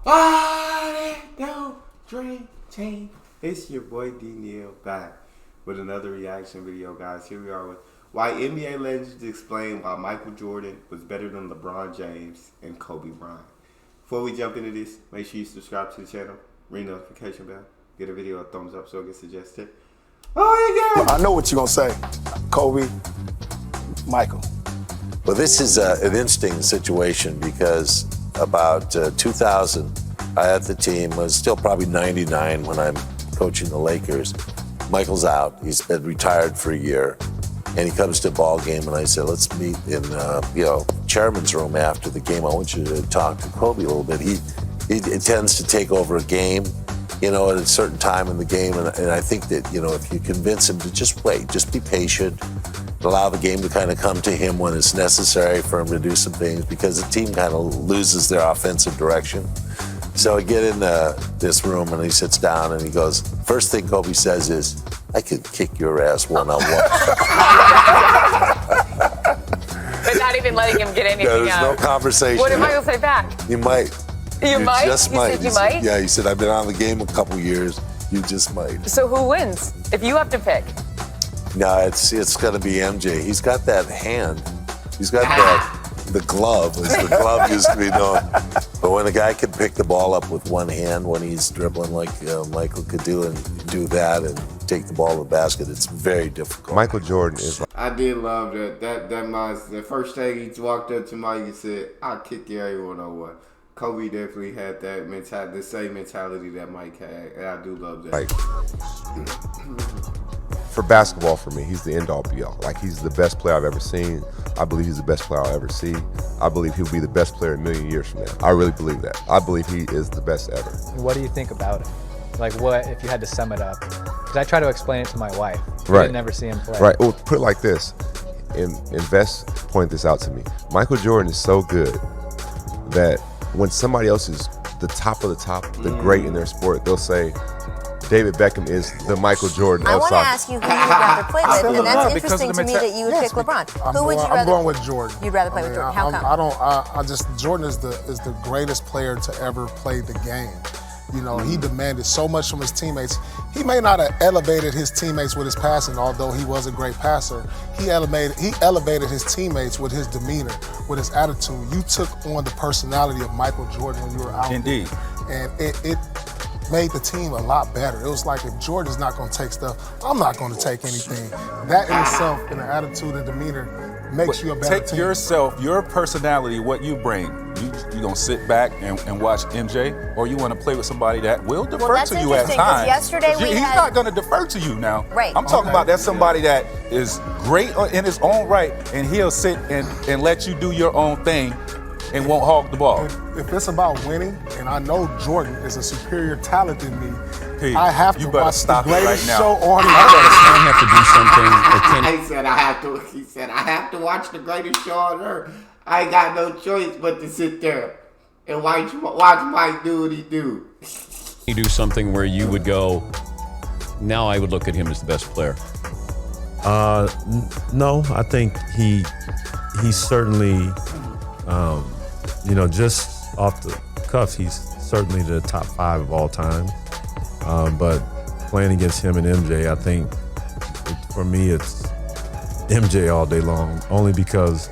No dream team. It's your boy Neal back with another reaction video, guys. Here we are with why NBA legends explain why Michael Jordan was better than LeBron James and Kobe Bryant. Before we jump into this, make sure you subscribe to the channel, ring the notification bell, get a video a thumbs up so it gets suggested. Oh, yeah. I know what you're going to say. Kobe, Michael. Well, this is an interesting situation because about 2000, I had the team, was still probably 99 when I'm coaching the Lakers. Michael's out. He's been retired for a year. And he comes to a ball game, and I said, let's meet in, chairman's room after the game. I want you to talk to Kobe a little bit. He tends to take over a game, at a certain time in the game. And I think that, if you convince him to just wait, just be patient, allow the game to kind of come to him when it's necessary for him to do some things, because the team kind of loses their offensive direction. So I get in this room, and he sits down, and he goes, first thing Kobe says is, I could kick your ass one-on-one. But not even letting him get anything There's out. no conversation. What did Michael say back? You might. You might? Just You might. said you might? Yeah, he said, I've been on the game a couple years. You just might. So who wins if you have to pick? No, it's going to be MJ. He's got that hand. He's got the glove, as the glove used to be known. But when a guy can pick the ball up with one hand when he's dribbling like Michael could do, and do that and take the ball to the basket, it's very difficult. Michael Jordan is. I did love that. The first thing he walked up to Mike and said, I'll kick you everyone on one. Kobe definitely had that mentality, the same mentality that Mike had, and I do love that. For basketball, for me, he's the end-all be-all. He's the best player I've ever seen. I believe he's the best player I'll ever see. I believe he'll be the best player a million years from now. I really believe that. I believe he is the best ever. What do you think about him? What, if you had to sum it up? Because I try to explain it to my wife. Right. I never see him play. Right. Well, put it like this. And Vess pointed this out to me. Michael Jordan is so good that when somebody else is the top of the top, the great in their sport, they'll say, David Beckham is the Michael Jordan of soccer. I want to ask you who you would rather play with, and that's interesting to me that you would pick LeBron. Who would you rather? I'm going with Jordan. You'd rather play with Jordan. How come? Jordan is the greatest player to ever play the game. He demanded so much from his teammates. He may not have elevated his teammates with his passing, although he was a great passer. He elevated his teammates with his demeanor, with his attitude. You took on the personality of Michael Jordan when you were out. Indeed. There. And it made the team a lot better. It was like, if Jordan's not going to take stuff, I'm not going to take anything. That in itself, and the attitude and demeanor, makes you a better team. Take yourself, your personality, what you bring. You gonna sit back and watch MJ, or you want to play with somebody that will defer to you at times? Yesterday he's not going to defer to you now. Right. I'm talking about that's somebody that is great in his own right, and he'll sit and let you do your own thing and won't hog the ball. If it's about winning, and I know Jordan is a superior talent than me, Pete, I have to watch the greatest show on earth. I have to do something. He said I have to watch the greatest show on earth. I ain't got no choice but to sit there and watch Mike do what he do. You do something where you would go, now I would look at him as the best player. No, I think he's certainly, just off the cuff, he's certainly the top 5 of all time. But playing against him and MJ, I think for me it's MJ all day long, only because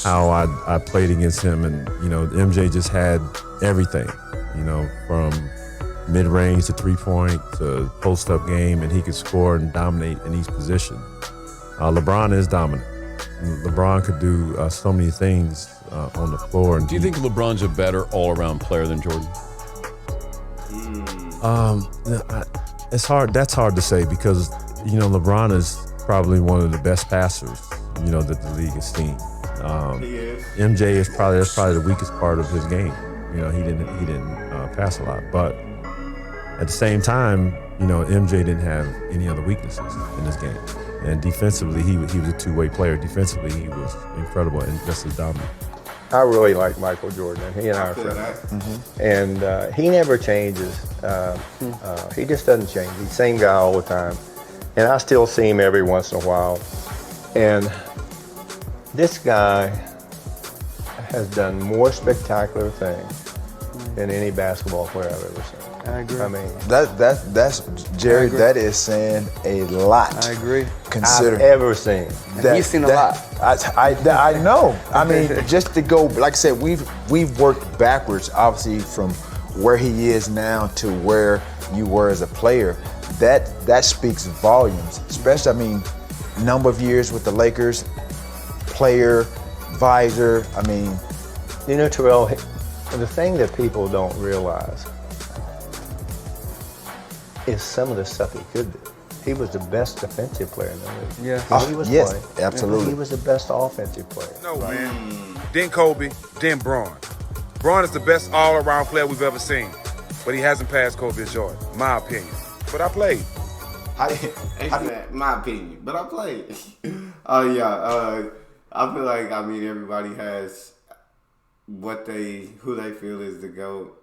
how I played against him, and MJ just had everything, from mid-range to three-point to post-up game, and he could score and dominate in each position. LeBron is dominant. LeBron could do so many things on the floor. And do you think LeBron's a better all-around player than Jordan? It's hard. That's hard to say, because LeBron is probably one of the best passers that the league has seen. MJ is probably the weakest part of his game. He didn't pass a lot, but at the same time, MJ didn't have any other weaknesses in his game. And defensively, he was a two-way player. Defensively, he was incredible and just as dominant. I really like Michael Jordan. He and I are friends. And he never changes. He just doesn't change. He's the same guy all the time. And I still see him every once in a while. And this guy has done more spectacular things than any basketball player I've ever seen. I agree. I mean, that's Jerry. That is saying a lot. I agree. I've ever seen. He's seen a lot. I know. I mean, just to go, like I said, we've worked backwards, obviously, from where he is now to where you were as a player. That speaks volumes. Especially, I mean, number of years with the Lakers, player, visor. I mean, you know, Terrell, the thing that people don't realize is some of the stuff he could do. He was the best defensive player in the league. Yeah. He was yes, playing. absolutely. He was the best offensive player. No, man. Then Kobe, then Bron. Bron is the best all-around player we've ever seen, but he hasn't passed Kobe Jordan, my opinion. But I played. My opinion, but I played. I feel like, I mean, everybody has who they feel is the GOAT.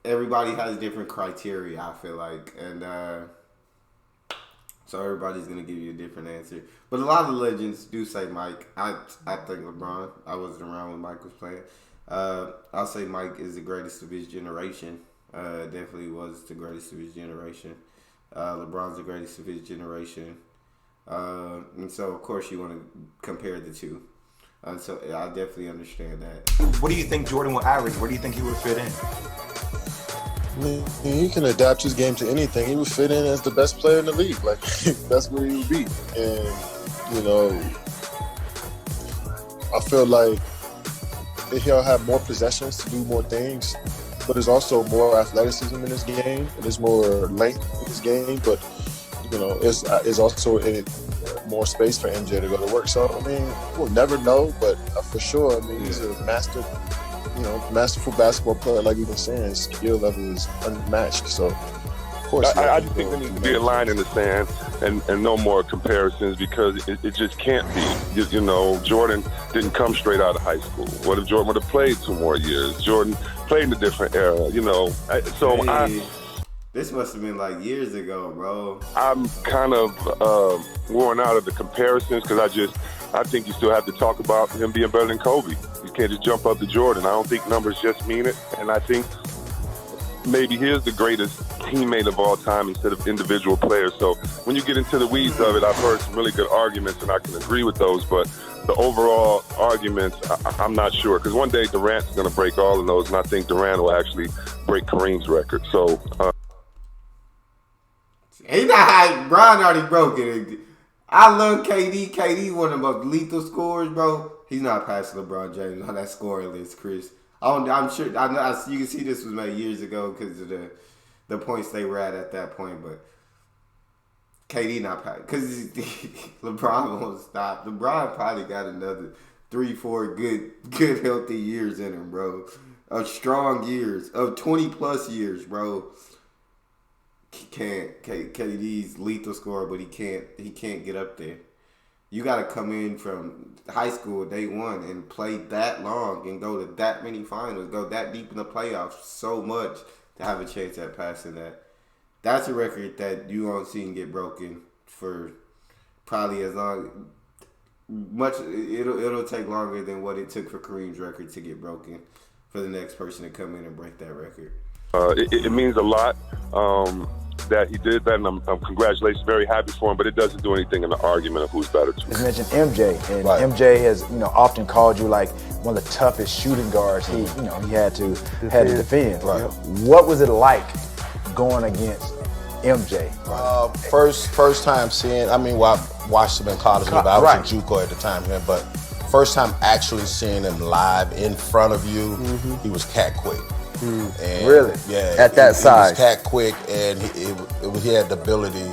Everybody has different criteria, I feel like, and so everybody's gonna give you a different answer. But a lot of the legends do say Mike. I think LeBron. I wasn't around when Mike was playing. I'll say Mike is the greatest of his generation. Definitely was the greatest of his generation. LeBron's the greatest of his generation. And so, of course, you want to compare the two. So I definitely understand that. What do you think Jordan will average? Where do you think he would fit in? I mean, he can adapt his game to anything. He would fit in as the best player in the league. Like, that's where he would be. And, you know, I feel like he'll have more possessions to do more things, but there's also more athleticism in his game, and there's more length in his game, but, you know, it's also more space for MJ to go to work. So, I mean, we'll never know, but for sure, I mean, he's a masterful basketball player. Like we've been saying, his skill level is unmatched. So, of course, I just think there needs to be a line in the sand and no more comparisons, because it just can't be. You know, Jordan didn't come straight out of high school. What if Jordan would have played 2 more years? Jordan played in a different era, you know. This must have been like years ago, bro. I'm kind of worn out of the comparisons, because I think you still have to talk about him being better than Kobe. You can't just jump up to Jordan. I don't think numbers just mean it. And I think maybe he is the greatest teammate of all time instead of individual players. So when you get into the weeds of it, I've heard some really good arguments, and I can agree with those. But the overall arguments, I'm not sure. Because one day Durant's going to break all of those, and I think Durant will actually break Kareem's record. So... He not. Brian already broke it. I love KD. KD one of the most lethal scorers, bro. He's not passing LeBron James on that scoring list, Chris. I'm sure. I know. You can see this was made years ago because of the points they were at that point. But KD not passing because LeBron won't stop. LeBron probably got another 3-4 good healthy years in him, bro. Of strong years, of 20+ years, bro. KD's lethal scorer, but he can't get up there. You got to come in from high school day one and play that long and go to that many finals, go that deep in the playoffs so much to have a chance at passing that. That's a record that you won't see him get broken for probably as long. It'll take longer than what it took for Kareem's record to get broken for the next person to come in and break that record. It means a lot that he did that, and I'm congratulations, very happy for him, but it doesn't do anything in the argument of who's better. You mentioned MJ, and MJ has often called you like one of the toughest shooting guards he had to defend. Right. What was it like going against MJ? First time seeing, I watched him in college, but I was in JUCO at the time, but first time actually seeing him live in front of you, he was cat quick. And really? Yeah. At that size? He was cat quick, and he had the ability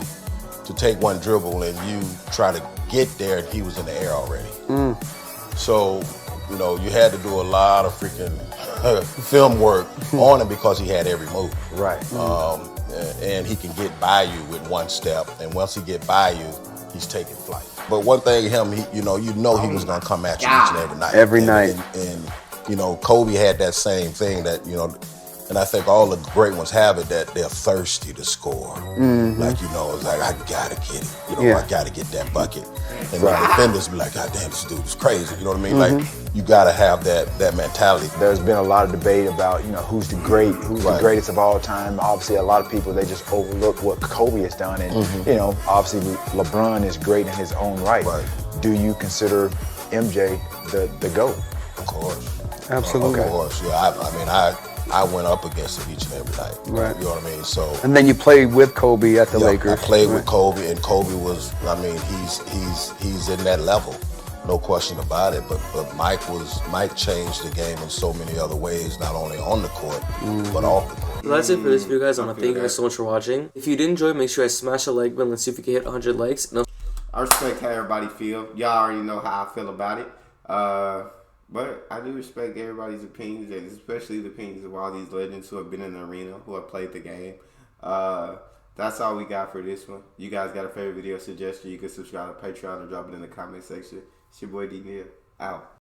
to take one dribble and you try to get there, and he was in the air already. So, you had to do a lot of freaking film work on him because he had every move. Right. And he can get by you with one step, and once he get by you, he's taking flight. But one thing, he was gonna come at you each and every night. Every night. And Kobe had that same thing that, And I think all the great ones have it that they're thirsty to score. Like, you know, it's like, I gotta get it. You know, I gotta get that bucket. And the defenders be like, God damn, this dude is crazy. You know what I mean? Like, you gotta have that mentality. There's been a lot of debate about, you know, who's the greatest of all time. Obviously, a lot of people, they just overlook what Kobe has done. And, you know, obviously LeBron is great in his own right. Do you consider MJ the GOAT? Of course. Absolutely. Of course, yeah. I mean, I went up against him each and every night. Right. You know what I mean? So. And then you played with Kobe at the Lakers. I played with Kobe, and Kobe was. I mean, he's in that level, no question about it. But Mike changed the game in so many other ways, not only on the court but off the court. Well, that's it for this video, guys. I want to thank you guys so much for watching. If you did enjoy, make sure you guys smash the like button. Let's see if we can hit 100 likes. I respect how everybody feel. Y'all already know how I feel about it. But I do respect everybody's opinions, and especially the opinions of all these legends who have been in the arena, who have played the game. That's all we got for this one. You guys got a favorite video suggestion, you can subscribe to Patreon or drop it in the comment section. It's your boy D Neal. Out.